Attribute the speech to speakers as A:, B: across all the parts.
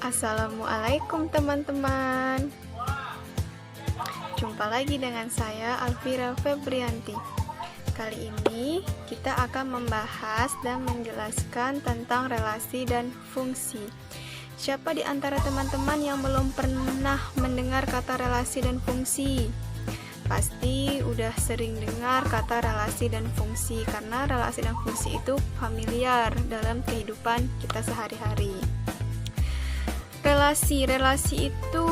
A: Assalamualaikum teman-teman. Jumpa lagi dengan saya Alvira Febrianti. Kali ini kita akan membahas dan menjelaskan tentang relasi dan fungsi. Siapa di antara teman-teman yang belum pernah mendengar kata relasi dan fungsi? Pasti udah sering dengar kata relasi dan fungsi, karena relasi dan fungsi itu familiar dalam kehidupan kita sehari-hari. Relasi itu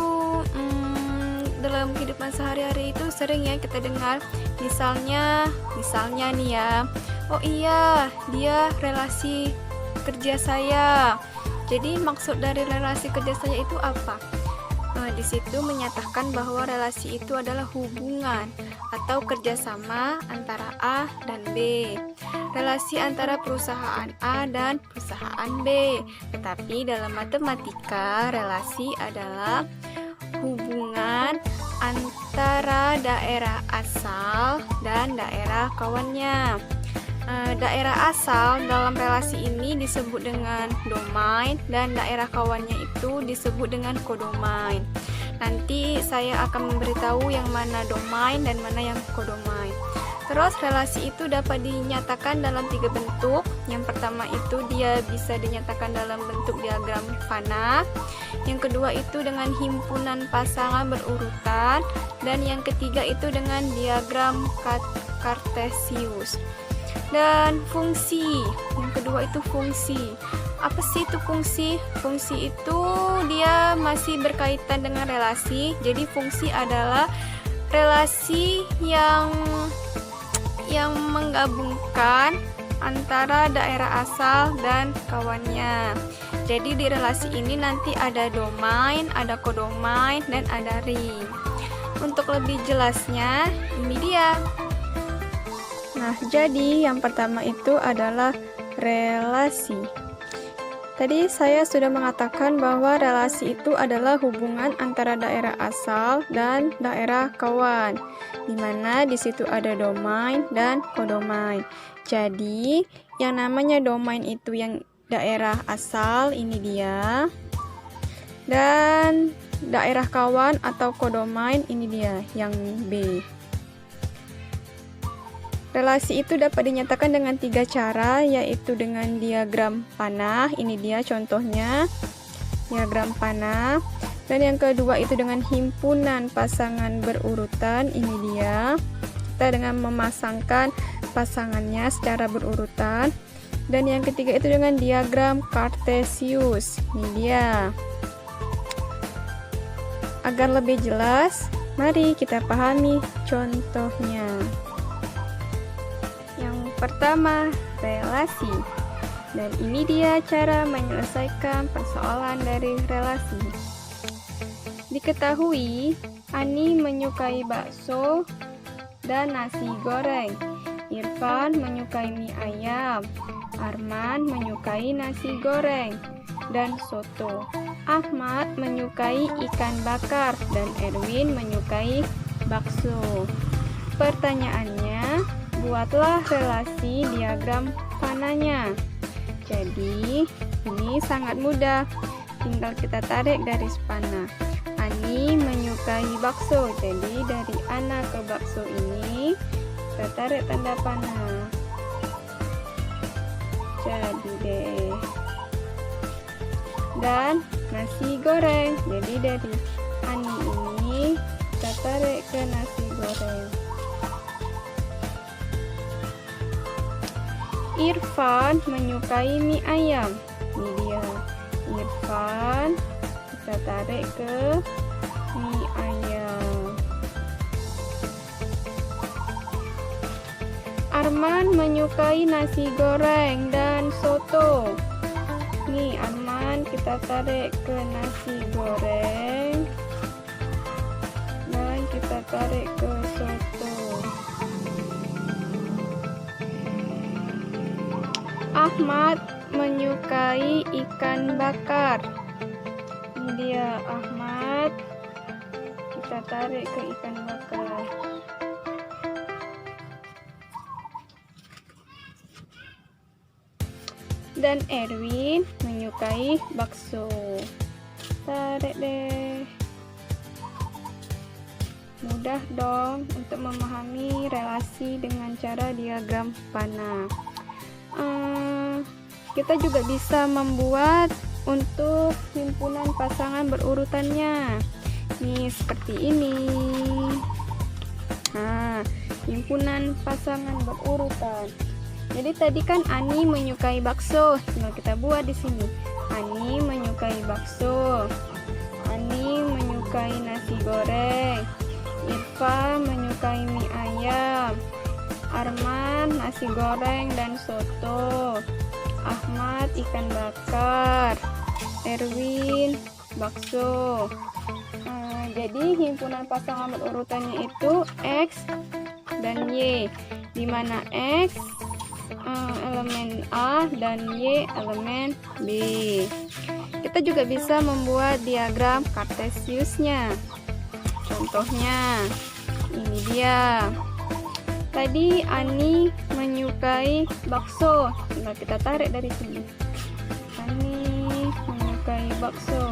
A: dalam kehidupan sehari-hari itu sering ya kita dengar. Misalnya nih ya, oh iya, dia relasi kerja saya. Jadi maksud dari relasi kerja saya itu apa? Di situ menyatakan bahwa relasi itu adalah hubungan atau kerjasama antara A dan B. Relasi antara perusahaan A dan perusahaan B. Tetapi dalam matematika, relasi adalah hubungan antara daerah asal dan daerah kawannya. Daerah asal dalam relasi ini disebut dengan domain dan daerah kawannya itu disebut dengan kodomain. Nanti saya akan memberitahu yang mana domain dan mana yang kodomain. Terus relasi itu dapat dinyatakan dalam 3 bentuk. Yang pertama itu dia bisa dinyatakan dalam bentuk diagram panah. Yang kedua itu dengan himpunan pasangan berurutan. Dan yang ketiga itu dengan diagram kartesius. Dan fungsi, yang kedua itu fungsi. Apa sih itu fungsi? Fungsi itu dia masih berkaitan dengan relasi. Jadi fungsi adalah relasi yang menggabungkan antara daerah asal dan kawannya. Jadi di relasi ini nanti ada domain, ada kodomain, dan ada ring. Untuk lebih jelasnya, ini dia. Nah, jadi yang pertama itu adalah relasi. Tadi saya sudah mengatakan bahwa relasi itu adalah hubungan antara daerah asal dan daerah kawan, di mana di situ ada domain dan kodomain. Jadi, yang namanya domain itu yang daerah asal, ini dia. Dan daerah kawan atau kodomain, ini dia, yang B. Relasi itu dapat dinyatakan dengan 3 cara, yaitu dengan diagram panah, ini dia contohnya, diagram panah. Dan yang kedua itu dengan himpunan pasangan berurutan, ini dia. Kita dengan memasangkan pasangannya secara berurutan. Dan yang ketiga itu dengan diagram kartesius, ini dia. Agar lebih jelas, mari kita pahami contohnya. Pertama, relasi. Dan ini dia cara menyelesaikan persoalan dari relasi. Diketahui, Ani menyukai bakso dan nasi goreng. Irfan menyukai mie ayam. Arman menyukai nasi goreng dan soto. Ahmad menyukai ikan bakar dan Erwin menyukai bakso. Pertanyaannya, buatlah relasi diagram panahnya. Jadi, ini sangat mudah. Tinggal kita tarik garis panah. Ani menyukai bakso. Jadi, dari Ana ke bakso ini, kita tarik tanda panah. Jadi deh. Dan nasi goreng. Jadi, dari Ani ini, kita tarik ke nasi goreng. Irfan menyukai mie ayam. Ini dia. Irfan, kita tarik ke mie ayam. Arman menyukai nasi goreng dan soto. Nih, Arman, kita tarik ke nasi goreng. Dan kita tarik ke soto. Ahmad menyukai ikan bakar. Ini dia Ahmad. Kita tarik ke ikan bakar. Dan Erwin menyukai bakso. Tarik deh. Mudah dong untuk memahami relasi dengan cara diagram panah. Kita juga bisa membuat untuk himpunan pasangan berurutannya. Nih seperti ini. Nah, himpunan pasangan berurutan. Jadi tadi kan Ani menyukai bakso. Tinggal kita buat di sini. Ani menyukai bakso. Ani menyukai nasi goreng. Irfan menyukai mie ayam. Arman nasi goreng dan soto. Ahmad ikan bakar. Erwin bakso. Jadi himpunan pasangan berurutannya itu X dan Y, di mana X elemen A dan Y elemen B. Kita juga bisa membuat diagram kartesiusnya. Contohnya ini dia. Tadi Ani menyukai bakso. Tinggal kita tarik dari sini. Ani menyukai bakso.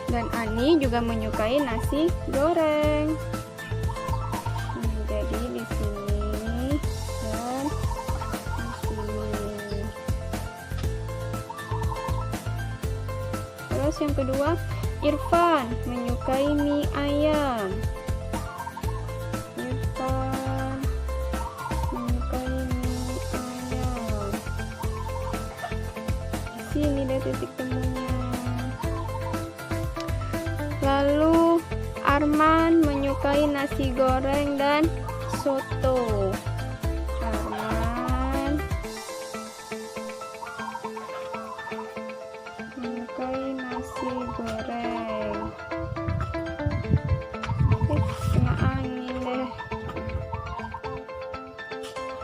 A: Dan Ani juga menyukai nasi goreng. Jadi di sini dan di sini. Terus yang kedua, Irfan menyukai mie ayam. Irfan menyukai mie ayam. Di sini deh titik temunya. Lalu Arman menyukai nasi goreng dan soto. Arman menyukai nasi goreng. Kena angin deh.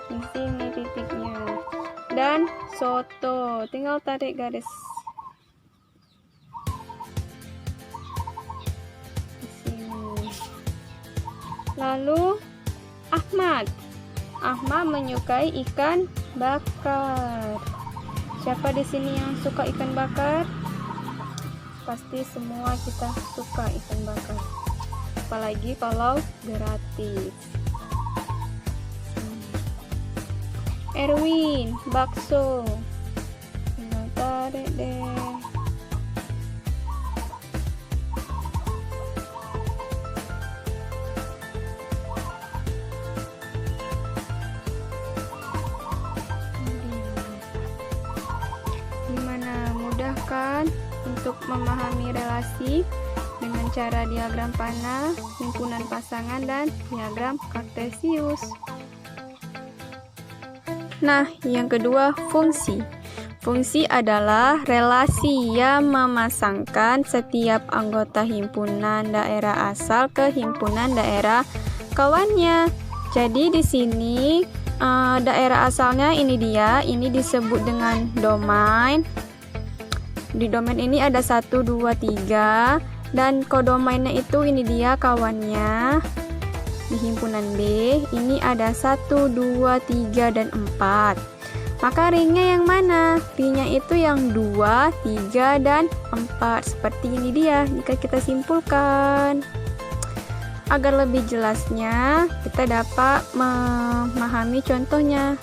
A: Di sini titiknya. Dan soto. Tinggal tarik garis. Lalu Ahmad menyukai ikan bakar. Siapa di sini yang suka ikan bakar? Pasti semua kita suka ikan bakar. Apalagi kalau gratis. Erwin bakso. Tinggal tarik deh. Kan untuk memahami relasi dengan cara diagram panah, himpunan pasangan, dan diagram kartesius. Nah, yang kedua, fungsi. Fungsi adalah relasi yang memasangkan setiap anggota himpunan daerah asal ke himpunan daerah kawannya. Jadi di sini daerah asalnya ini dia, ini disebut dengan domain. Di domain ini ada 1, 2, 3 dan kodomainnya itu ini dia kawannya. Di himpunan B ini ada 1, 2, 3 dan 4. Maka ringnya yang mana? Ringnya itu yang 2, 3 dan 4. Seperti ini dia jika kita simpulkan. Agar lebih jelasnya kita dapat memahami contohnya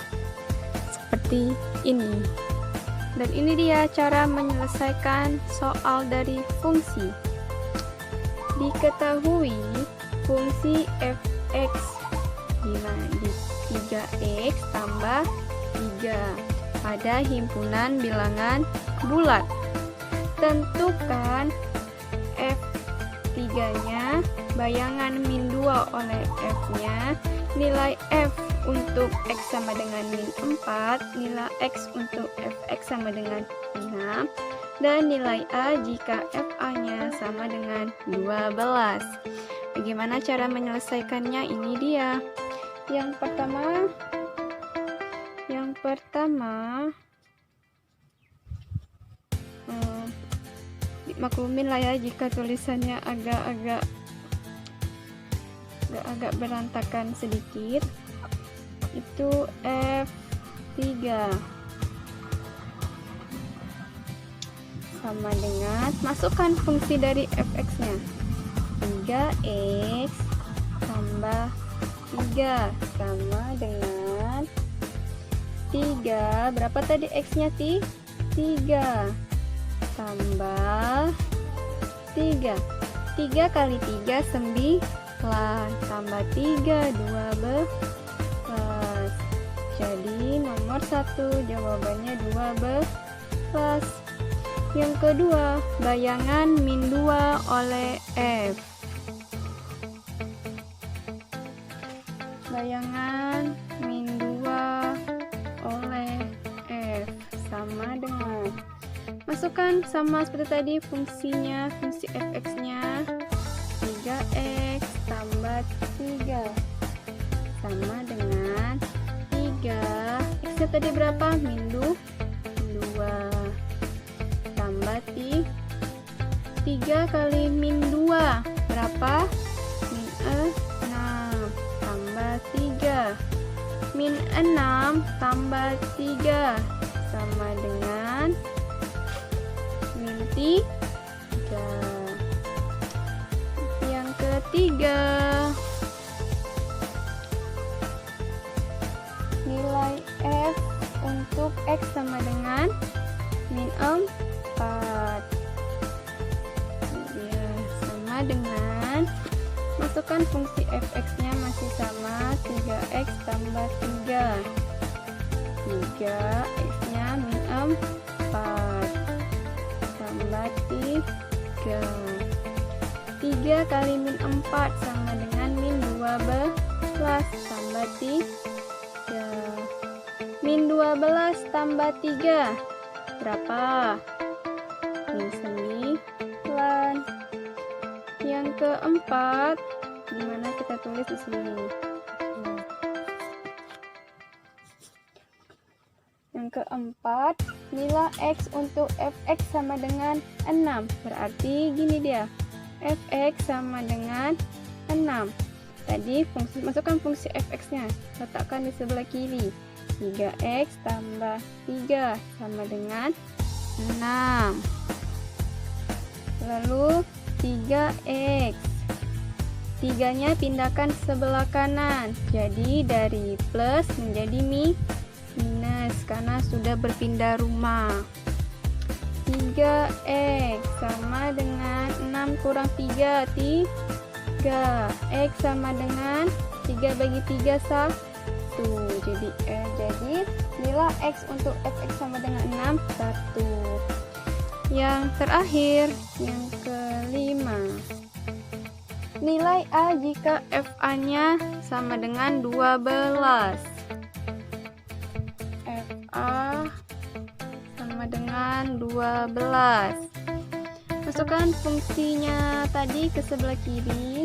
A: seperti ini. Dan ini dia cara menyelesaikan soal dari fungsi. Diketahui fungsi fx di 3x tambah 3 pada himpunan bilangan bulat. Tentukan f3-nya, bayangan min 2 oleh f-nya, nilai f untuk x sama dengan min 4, nilai x untuk fx sama dengan 6, dan nilai a jika fa-nya sama dengan 12. Bagaimana cara menyelesaikannya? Ini dia. Yang pertama maklumin lah ya jika tulisannya agak-agak agak berantakan sedikit, itu F3 sama dengan, masukkan fungsi dari fx-nya, 3x tambah 3 sama dengan 3, berapa tadi x-nya? 3 tambah 3, 3 kali 3 9, tambah 3 12, jadi nomor 1 jawabannya 12. Yang kedua, bayangan min 2 oleh F. Bayangan min 2 oleh F sama dengan, masukkan sama seperti tadi fungsinya, fungsi fx-nya 3x tambah 3 sama dengan 3, x-nya tadi berapa? Min 2 tambah 3 kali min 2 berapa? Min 6 tambah 3, min 6 tambah 3 sama dengan min 3. Yang ketiga, nilai F untuk X sama dengan min 4 ya, sama dengan, masukkan fungsi fx-nya masih sama, 3x tambah 3, 3x-nya min 4 tambah 3, 3 kali min 4 sama dengan min 12 tambah 3, min 12 tambah 3 berapa? Min 9. Yang keempat, gimana kita tulis di sini? Yang keempat, nilai x untuk fx sama dengan 6. Berarti gini dia, fx sama dengan 6. Tadi masukkan fungsi fx-nya, letakkan di sebelah kiri. 3x tambah 3 sama dengan 6. Lalu 3x, 3-nya pindahkan sebelah kanan, jadi dari plus menjadi minus karena sudah berpindah rumah. 3x sama dengan 6 kurang 3, 3. X sama dengan 3 bagi 3 1. Jadi nilai x untuk fx sama dengan 6 1. Yang terakhir, yang kelima, nilai A jika FA-nya sama dengan 12. FA sama dengan 12. Masukkan fungsinya tadi ke sebelah kiri.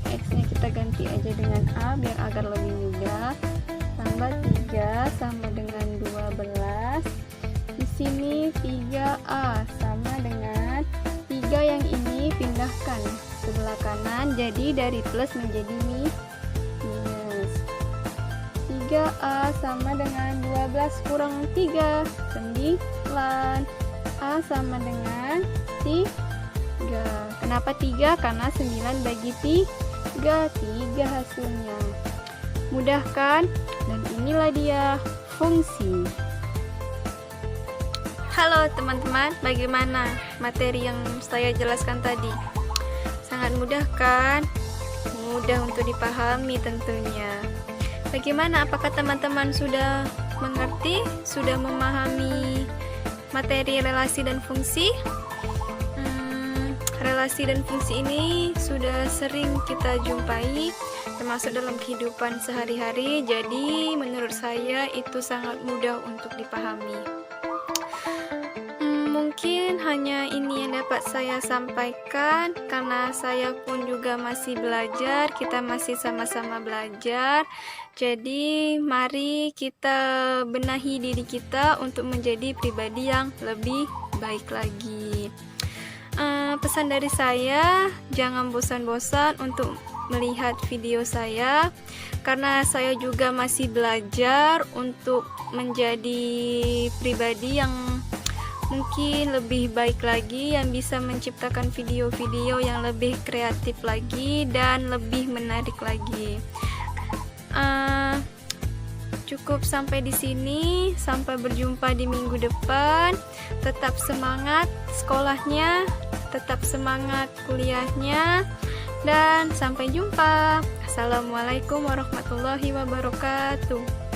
A: X-nya kita ganti aja dengan A biar agar lebih mudah. Tambah 3 sama dengan 12. Di sini 3A sama dengan 3 yang ini pindahkan sebelah kanan, jadi dari plus menjadi minus. 3A sama dengan 12 kurang 3, 9. A sama dengan 3. Kenapa 3? Karena 9 bagi 3, 3 hasilnya. Mudah kan? Dan inilah dia fungsi. Halo teman-teman, bagaimana materi yang saya jelaskan tadi? Sangat mudah kan? Mudah untuk dipahami tentunya. Bagaimana, apakah teman-teman sudah mengerti? Sudah memahami materi relasi dan fungsi? Relasi dan fungsi ini sudah sering kita jumpai, termasuk dalam kehidupan sehari-hari. Jadi menurut saya itu sangat mudah untuk dipahami. Mungkin hanya ini yang dapat saya sampaikan, karena saya pun juga masih belajar, kita masih sama-sama belajar. Jadi mari kita benahi diri kita untuk menjadi pribadi yang lebih baik lagi. Pesan dari saya, jangan bosan-bosan untuk melihat video saya, karena saya juga masih belajar untuk menjadi pribadi yang mungkin lebih baik lagi, yang bisa menciptakan video-video yang lebih kreatif lagi dan lebih menarik lagi. Cukup sampai di sini. Sampai berjumpa di minggu depan. Tetap semangat sekolahnya, tetap semangat kuliahnya, dan sampai jumpa. Assalamualaikum warahmatullahi wabarakatuh.